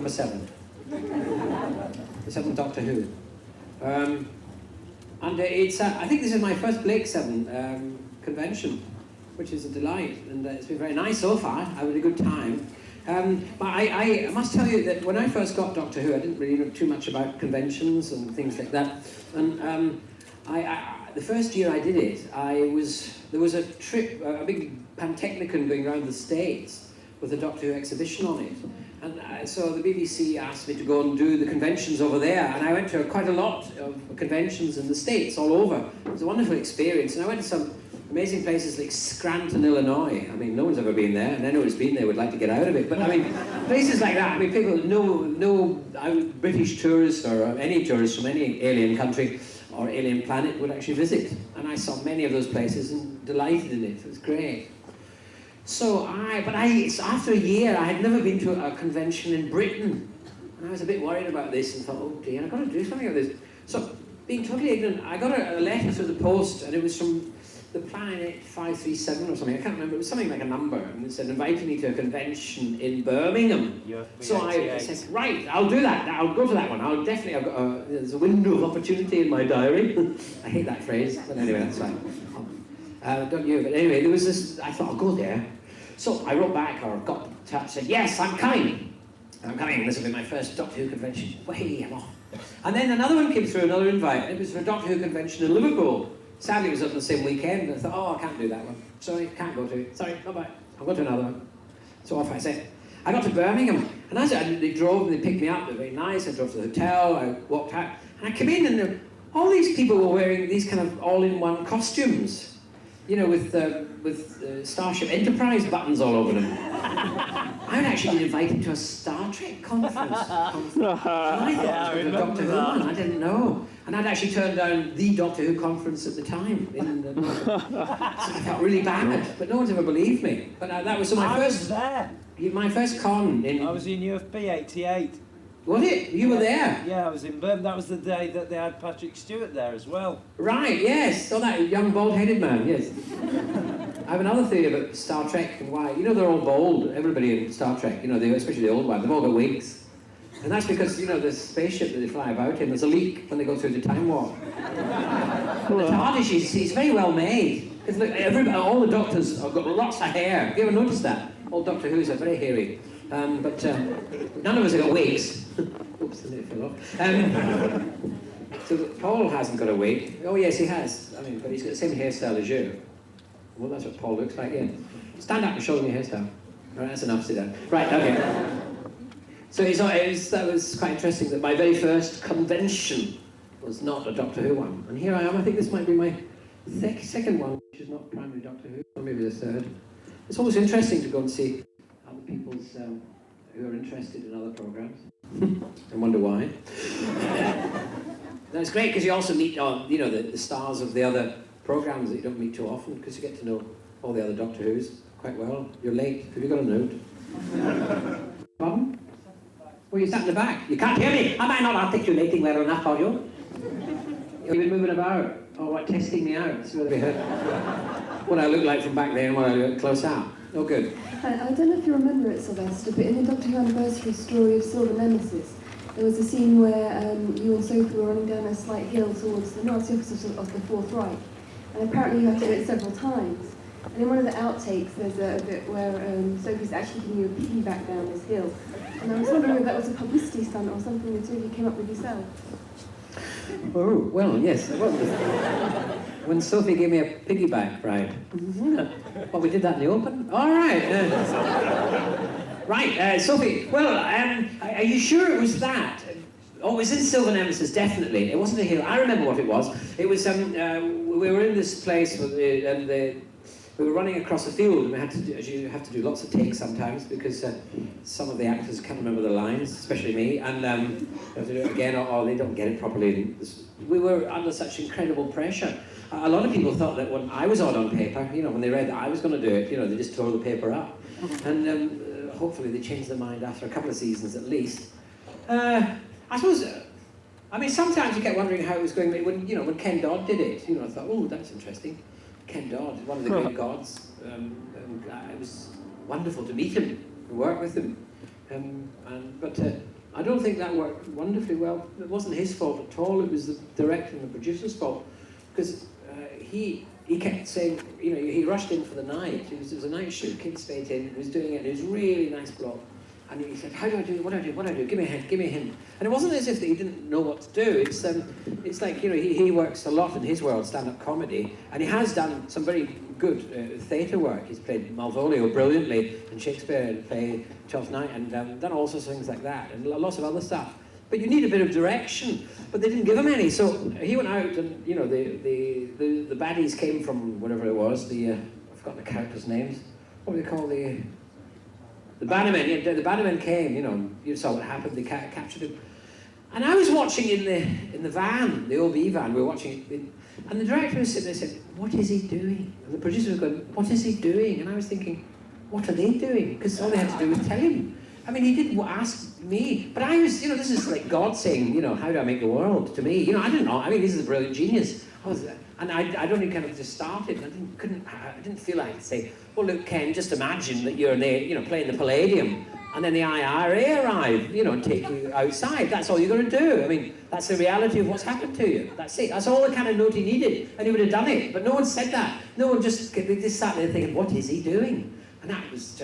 Number 7. The 7th Doctor Who. And it's, I think this is my first Blake 7 convention, which is a delight, and it's been very nice so far. I had a good time. But I must tell you that when I first got Doctor Who, I didn't really know too much about conventions and things like that. And the first year I did it, there was a trip, a big Pantechnicon going around the States with a Doctor Who exhibition on it. And so the BBC asked me to go and do the conventions over there, and I went to quite a lot of conventions in the States, all over. It was a wonderful experience, and I went to some amazing places like Scranton, Illinois. I mean, no one's ever been there, and anyone who's been there would like to get out of it. But I mean, places like that, I mean, people, no British tourist or any tourist from any alien country or alien planet would actually visit. And I saw many of those places and delighted in it. It was great. So after a year, I had never been to a convention in Britain. And I was a bit worried about this and thought, oh dear, I've got to do something about this. So, being totally ignorant, I got a letter through the post, and it was from the Planet 537 or something, I can't remember, it was something like a number, and it said, inviting me to a convention in Birmingham. So I said, right, I'll do that, I'll go to that one, I've got there's a window of opportunity in my diary. I hate that phrase, but anyway, that's fine. Don't you, but anyway, there was this, I thought, I'll go there. So I wrote back, or got in touch, said, yes, I'm coming, this will be my first Doctor Who convention, way I'm off. And then another one came through, another invite, it was for a Doctor Who convention in Liverpool. Sadly, it was up the same weekend, and I thought, oh, I can't do that one. Sorry, can't go to it. Sorry, bye-bye. I'll go to another one. So off I set. I got to Birmingham, and they drove, and they picked me up, they were very nice, I drove to the hotel, I walked out, and I came in, and all these people were wearing these kind of all-in-one costumes, you know, with Starship Enterprise buttons all over them. I'd actually been invited to a Star Trek conference. And I thought it was a Doctor Who one, I didn't know. And I'd actually turned down the Doctor Who conference at the time. So I felt really bad, but no one's ever believed me. But that was my first... there. My first con in... I was in UFB 88. Was it? You were there? Yeah, I was in Birmingham. That was the day that they had Patrick Stewart there as well. Right, yes. So that young bald-headed man, yes. I have another theory about Star Trek and why. You know, they're all bald, everybody in Star Trek, you know, especially the old one, they've all got wigs. And that's because, you know, the spaceship that they fly about in, there's a leak when they go through the time warp. The TARDIS, he's very well made. Because look, all the doctors have got lots of hair. Have you ever noticed that? All Doctor Who's are very hairy. But none of us have got wigs. Oops, the minute fell off. So Paul hasn't got a wig. Oh yes, he has. I mean, but he's got the same hairstyle as you. Well, that's what Paul looks like, yeah. Stand up and show them your hairstyle. All right, that's enough, sit down. Right, okay. So that was quite interesting that my very first convention was not a Doctor Who one. And here I am, I think this might be my second one, which is not primary Doctor Who, or maybe the third. It's always interesting to go and see other people's who are interested in other programs and wonder why. That's great because you also meet you know, the stars of the other programs that you don't meet too often, because you get to know all the other Doctor Who's quite well. You're late. Have you got a note? Pardon? Well, you sat in the back. You can't hear me. Am I not articulating well enough, are you? You've been moving about. Oh, what, testing me out? See whether we heard what I look like from back there and what I look close out. Oh, good. I don't know if you remember it, Sylvester, but in the Doctor Who anniversary story of Silver Nemesis, there was a scene where you and Sophie were running down a slight hill towards the Nazi office of the Fourth Reich, and apparently you had to do it several times. And in one of the outtakes, there's a bit where Sophie's actually giving you a piggyback down this hill. And I was wondering if that was a publicity stunt or something that you came up with yourself. Oh, well, yes, it was. When Sophie gave me a piggyback ride. Well, we did that in the open? All right. Right, Sophie, well, are you sure it was that? Oh, it was in Silver Nemesis, definitely. It wasn't a hill. I remember what it was. It was, we were in this place, and we were running across a field, and we had to do, as you have to do lots of takes sometimes, because some of the actors can't remember the lines, especially me, and you have to do it again, or they don't get it properly. We were under such incredible pressure. A lot of people thought that when I was on paper, you know, when they read that I was going to do it, you know, they just tore the paper up. And hopefully they changed their mind after a couple of seasons at least. I suppose, I mean, sometimes you get wondering how it was going, when Ken Dodd did it, you know, I thought, oh, that's interesting. Ken Dodd, one of the great gods. And it was wonderful to meet him and work with him. But I don't think that worked wonderfully well. It wasn't his fault at all. It was the director and the producer's fault, because he kept saying, you know, he rushed in for the night. It was a night shoot. King stayed in. He was doing it. And it was a really nice block. And he said, "How do I do it? What do I do? What do I do? Give me a hint. Give me a hint." And it wasn't as if he didn't know what to do. It's like, you know, he works a lot in his world, stand-up comedy, and he has done some very good theatre work. He's played Malvolio brilliantly in Shakespeare play Twelfth Night, and done all sorts of things like that, and lots of other stuff. But you need a bit of direction, but they didn't give him any. So he went out, and you know, the baddies came from whatever it was. I've forgotten the characters' names. What do they call the Bannermen? Yeah, the Bannermen came. You know, you saw what happened. They captured him. And I was watching in the van, the OB van. We were watching it, and the director was sitting there saying, "What is he doing?" And the producer was going, "What is he doing?" And I was thinking, "What are they doing?" Because all they had to do was tell him. I mean, he didn't ask me, but I was, you know, this is like God saying, you know, "How do I make the world?" To me, you know, I didn't know. I mean, this is a brilliant genius. And I'd only kind of just started. And I didn't feel like to say, "Well, look, Ken, just imagine that you're there, you know, playing the Palladium, and then the IRA arrive, you know, and take you outside. That's all you're going to do. I mean, that's the reality of what's happened to you. That's it. That's all the kind of note he needed, and he would have done it. But no one said that. No one just sat there thinking, what is he doing? And that was,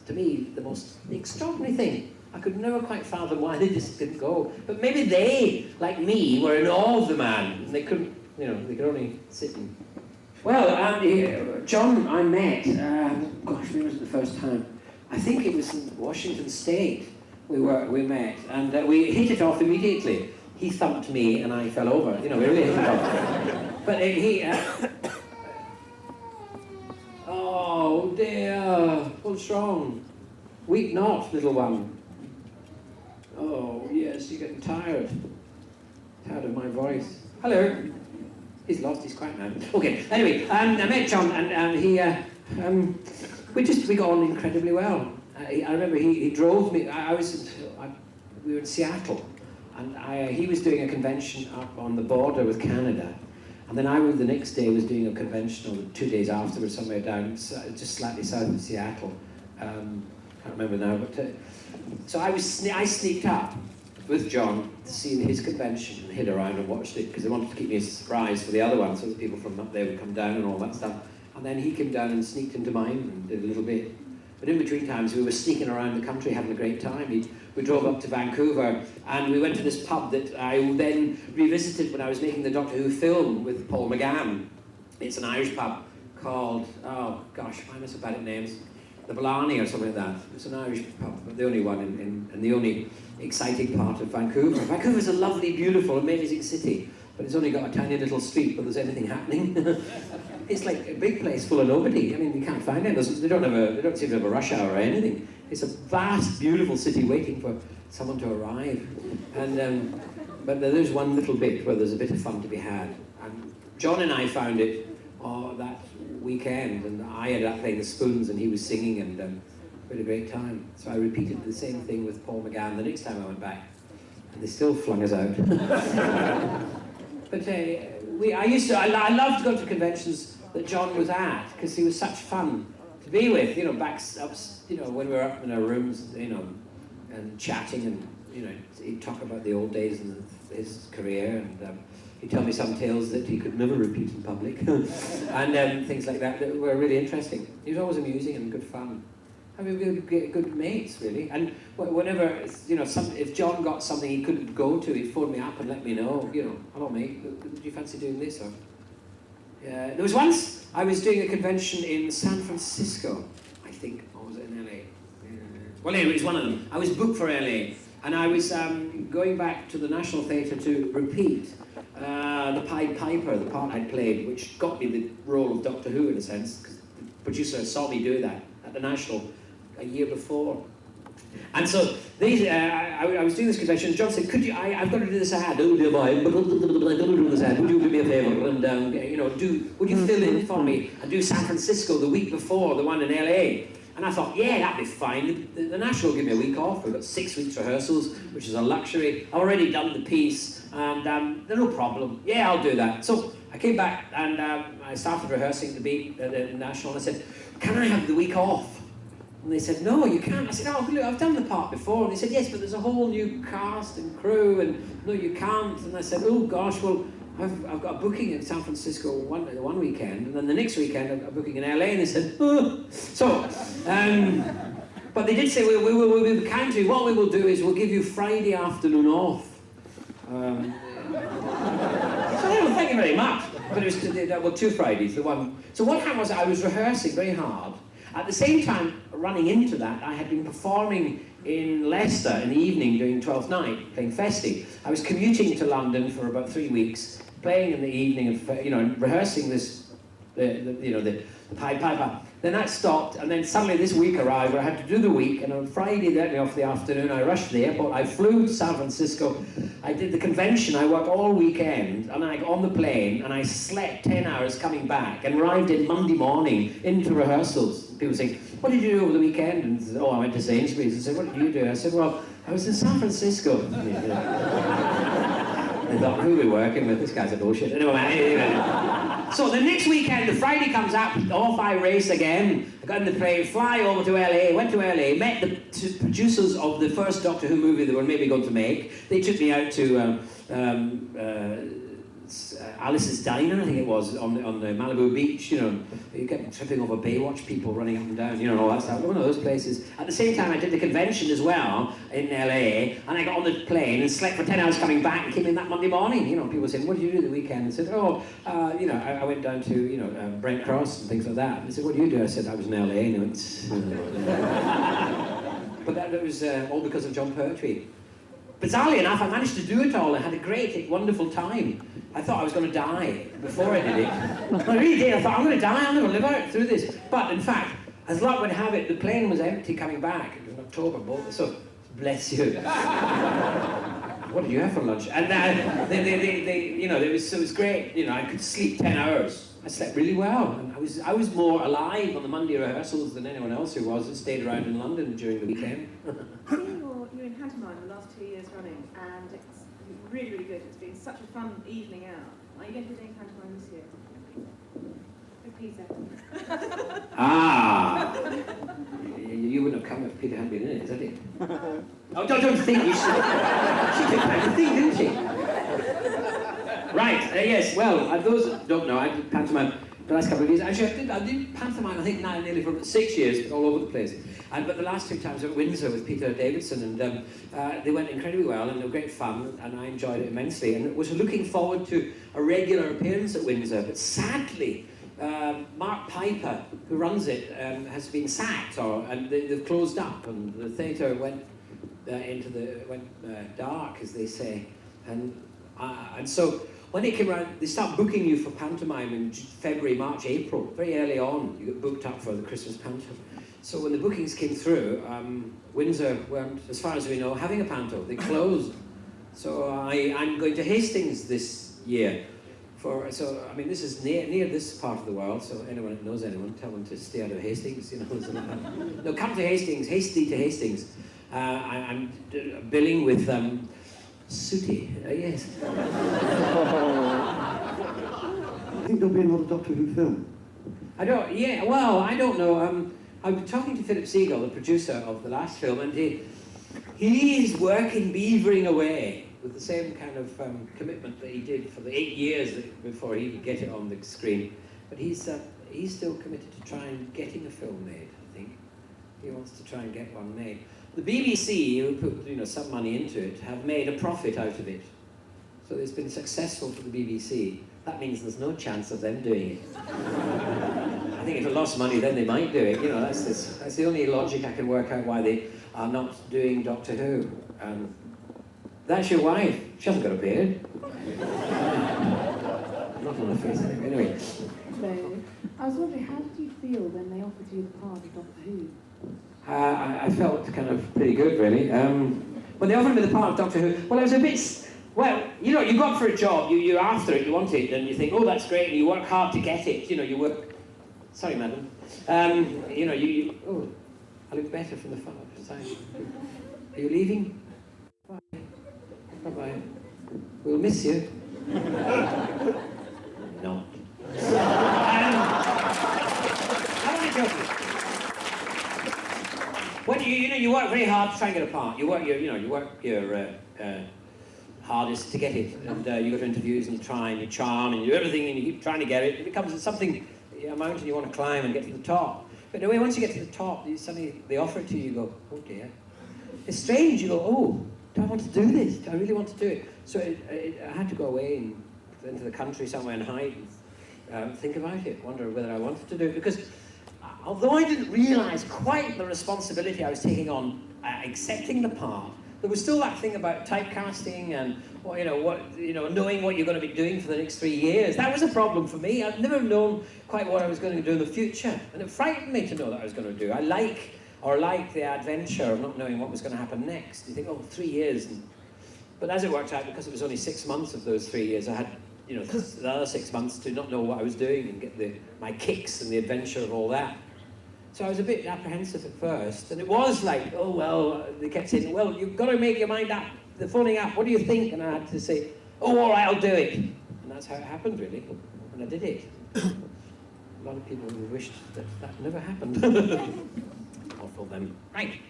to me, the most extraordinary thing. I could never quite fathom why they just didn't go. But maybe they, like me, were in awe of the man, and they couldn't, you know, they could only sit and... Well, John, I met, gosh, when was it the first time? I think it was in Washington State we met, and we hit it off immediately. He thumped me, and I fell over. You know, we really hit it off. But oh dear, what's wrong? Weep not, little one. Oh yes, you're getting tired. Tired of my voice. Hello. He's lost his quiet now. Okay. Anyway, I met John, and he. We got on incredibly well. I remember he drove me. We were in Seattle, and he was doing a convention up on the border with Canada, and then the next day was doing a convention, or 2 days afterwards, somewhere down just slightly south of Seattle. Can't remember now, but so I sneaked up with John to see his convention and hid around and watched it because they wanted to keep me a surprise for the other one, so that people from up there would come down and all that stuff. And then he came down and sneaked into mine and did a little bit. But in between times, we were sneaking around the country having a great time. We drove up to Vancouver, and we went to this pub that I then revisited when I was making the Doctor Who film with Paul McGann. It's an Irish pub called, oh gosh, why am I so bad at names? The Blarney or something like that. It's an Irish pub, but the only one in the only exciting part of Vancouver. Vancouver's a lovely, beautiful, amazing city, but it's only got a tiny little street where there's anything happening. It's like a big place full of nobody. I mean, you can't find it. They don't seem to have a rush hour or anything. It's a vast, beautiful city waiting for someone to arrive. And but there's one little bit where there's a bit of fun to be had. And John and I found it that weekend, and I ended up playing the spoons, and he was singing, and we had a great time. So I repeated the same thing with Paul McGann the next time I went back, and they still flung us out. But I loved going to conventions that John was at, because he was such fun to be with, you know, when we were up in our rooms, you know, and chatting, and, you know, he'd talk about the old days and his career, and he'd tell me some tales that he could never repeat in public, and things like that were really interesting. He was always amusing and good fun. I mean, we would get good mates, really. And whenever, you know, if John got something he couldn't go to, he'd phone me up and let me know, you know, hello mate, do you fancy doing this? Or there was once I was doing a convention in San Francisco, I think, or was it in LA? Well, anyway, it was one of them. I was booked for LA, and I was going back to the National Theatre to repeat the Pied Piper, the part I'd played, which got me the role of Doctor Who in a sense, because the producer saw me do that at the National a year before. And so I was doing this convention, and John said, I've got to do this ad, oh dear boy, I've got to do this ad, would you do me a favour, and you know, would you fill in for me and do San Francisco the week before the one in LA? And I thought, yeah, that'd be fine. The National will give me a week off. We've got 6 weeks rehearsals, which is a luxury. I've already done the piece, and no problem. Yeah, I'll do that. So I came back, and I started rehearsing the National, and I said, can I have the week off? And they said, no, you can't. I said, oh, look, I've done the part before. And they said, yes, but there's a whole new cast and crew, and no, you can't. And I said, oh, gosh, well, I've got a booking in San Francisco one weekend, and then the next weekend I've got a booking in LA, and they said, oh. So, but they did say, we'll be kind to you. What we will do is we'll give you Friday afternoon off. So I don't thank you very much. But it was 2 Fridays, the one. So what happened was I was rehearsing very hard. At the same time, running into that, I had been performing in Leicester in the evening doing 12th night, playing Festi. I was commuting to London for about 3 weeks, playing in the evening and, you know, rehearsing this, the Pied Piper. Then that stopped, and then suddenly this week arrived where I had to do the week, and on Friday, that off the afternoon, I rushed to the airport, I flew to San Francisco, I did the convention, I worked all weekend, and I got on the plane, and I slept 10 hours coming back, and arrived in Monday morning into rehearsals. People saying, what did you do over the weekend? And I said, oh, I went to Sainsbury's. I said, what did you do? I said, well, I was in San Francisco. They thought, who are we working with? This guy's a bullshit. Anyway, so the next weekend, the Friday comes up, off I race again. I got in the plane, fly over to LA, went to LA, met the producers of the first Doctor Who movie they were maybe going to make. They took me out to Alice's Diner, I think it was, on the Malibu beach, you know. You kept tripping over Baywatch people running up and down, you know, and all that stuff. One of those places. At the same time, I did the convention as well in LA, and I got on the plane and slept for 10 hours coming back and came in that Monday morning. You know, people saying, what did you do the weekend? I said, oh, you know, I went down to, you know, Brent Cross and things like that. And they said, what do you do? I said, I was in LA. And they went, but that was all because of John Pertwee. Bizarrely enough, I managed to do it all. I had a great, wonderful time. I thought I was going to die before I did it. I really did. I thought, I'm going to die, I'm going to live out through this. But in fact, as luck would have it, the plane was empty coming back. It was in October, so bless you. What did you have for lunch? And they you know, it was great. You know, I could sleep 10 hours. I slept really well, and I was more alive on the Monday rehearsals than anyone else who was and stayed around in London during the weekend. You're in Pantomime the last 2 years running, and it's really, really good. It's been such a fun evening out. Are you going to be doing Pantomime this year? Peter. Ah! You wouldn't have come if Peter hadn't been in it, is that it? Oh, don't think you should. She took time to think, didn't she? Right, yes, well, those who don't know, I did Pantomime the last couple of years. Actually, I did Pantomime, I think, now nearly for 6 years, but all over the place. But the last 2 times I went at Windsor with Peter Davidson, and they went incredibly well, and they were great fun, and I enjoyed it immensely, and was looking forward to a regular appearance at Windsor, but sadly, Mark Piper, who runs it, has been sacked, and they've closed up, and the theatre went dark, as they say, and so when it came around, they start booking you for pantomime in February, March, April, very early on. You get booked up for the Christmas pantomime. So when the bookings came through, Windsor weren't, as far as we know, having a panto. They closed. So I'm going to Hastings this year. So I mean, this is near this part of the world. So anyone that knows anyone, tell them to stay out of Hastings. You know, no, come to Hastings. Hasty to Hastings. I'm billing with Sooty. Yes. I think there'll be another Doctor Who film. I don't know. I'm talking to Philip Seagull, the producer of the last film, and he is working, beavering away with the same kind of commitment that he did for the 8 years before he could get it on the screen. But he's still committed to try and getting a film made, I think. He wants to try and get one made. The BBC, who put some money into it, have made a profit out of it. So it's been successful for the BBC. That means there's no chance of them doing it. I think if it lost money, then they might do it. You know, that's the only logic I can work out why they are not doing Doctor Who. That's your wife. She hasn't got a beard. Not on her face, anyway. So, I was wondering, how did you feel when they offered you the part of Doctor Who? I felt kind of pretty good, really. When they offered me the part of Doctor Who, well, I was a bit... Well, you know, you go up for a job, you're after it, you want it, and you think, oh, that's great, and you work hard to get it. You know, you work... Sorry, madam. You know, oh, I look better from the far side. Are you leaving? Bye. Bye-bye. We'll miss you. Not. How am I joking? you work very hard to try and get a part. You work your hardest to get it, and you go to interviews and you try and you charm and you do everything and you keep trying to get it. It becomes something, a mountain you want to climb and get to the top. But anyway, once you get to the top, suddenly they offer it to you. You go, oh dear. It's strange. You go, oh, do I want to do this? Do I really want to do it? So I had to go away into the country somewhere and hide and think about it, wonder whether I wanted to do it. Because although I didn't realise quite the responsibility I was taking on accepting the part, there was still that thing about typecasting and knowing what you're going to be doing for the next 3 years. That was a problem for me. I'd never known quite what I was going to do in the future, and it frightened me to know that I was going to do. I like the adventure of not knowing what was going to happen next. You think, oh, 3 years. But as it worked out, because it was only 6 months of those 3 years, I had the other 6 months to not know what I was doing and get my kicks and the adventure of all that. So I was a bit apprehensive at first, and it was like, oh well, they kept saying, well, you've got to make your mind up, the phoning up, what do you think? And I had to say, oh, all right, I'll do it. And that's how it happened, really, and I did it. A lot of people wished that never happened. Awful them. Right.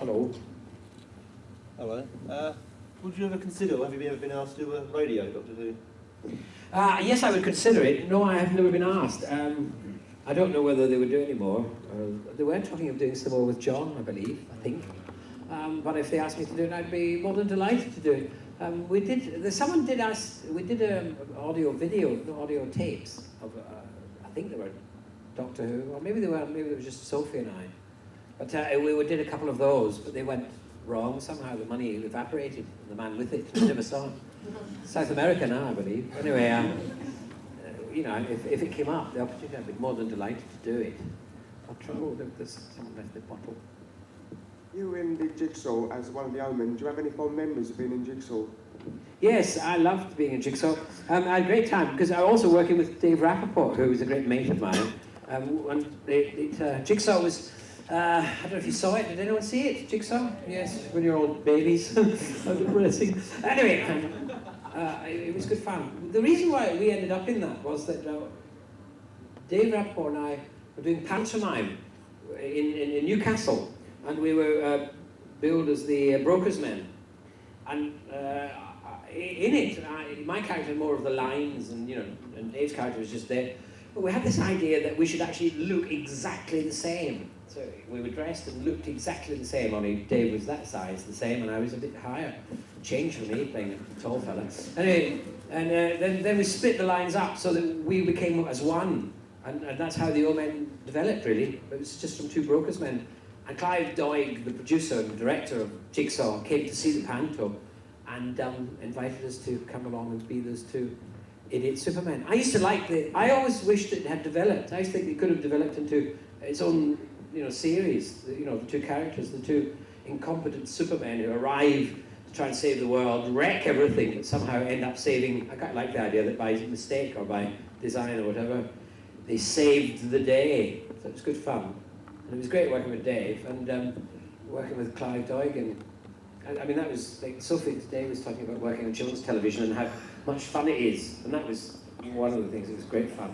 Hello. Hello. Would you ever consider, have you ever been asked to do a radio, Doctor Who? Yes, I would consider it. No, I have never been asked. I don't know whether they would do it anymore. They were talking of doing some more with John, I believe, I think. But if they asked me to do it, I'd be more than delighted to do it. We did audio tapes of, I think they were Doctor Who, or maybe it was just Sophie and I. But we did a couple of those, but they went wrong somehow. The money evaporated, and the man with it, we never saw it. South America now, I believe. Anyway, if it came up, the opportunity, I'd be more than delighted to do it. I'll try. Oh, there's someone left the bottle. You in the Jigsaw as one of the Omen. Do you have any fond memories of being in Jigsaw? Yes, I loved being in Jigsaw. I had a great time because I was also working with Dave Rappaport, who was a great mate of mine. Jigsaw was, I don't know if you saw it. Did anyone see it? Jigsaw? Yes, when you're all babies. Anyway, it was good fun. The reason why we ended up in that was that Dave Rappaport and I were doing Pantomime in Newcastle, and we were billed as the broker's men. And in it, my character had more of the lines, and Dave's character was just there. But we had this idea that we should actually look exactly the same. So we were dressed and looked exactly the same, only Dave was that size, the same, and I was a bit higher. Change for me, playing a tall fella. Anyway, and then we split the lines up so that we became as one. And that's how the Omen developed, really. It was just from two brokers men. And Clive Doig, the producer and director of Jigsaw, came to see the panto and invited us to come along and be those two idiot Supermen. I used to I always wished it had developed. I used to think it could have developed into its own, series. The two characters, the two incompetent Supermen who arrive to try and save the world, wreck everything, but somehow end up saving. I quite like the idea that by mistake or by design or whatever, they saved the day. So it was good fun. And it was great working with Dave and working with Clive Doig. And I mean, that was like Sophie today was talking about working on children's television and how much fun it is. And that was one of the things that was great fun.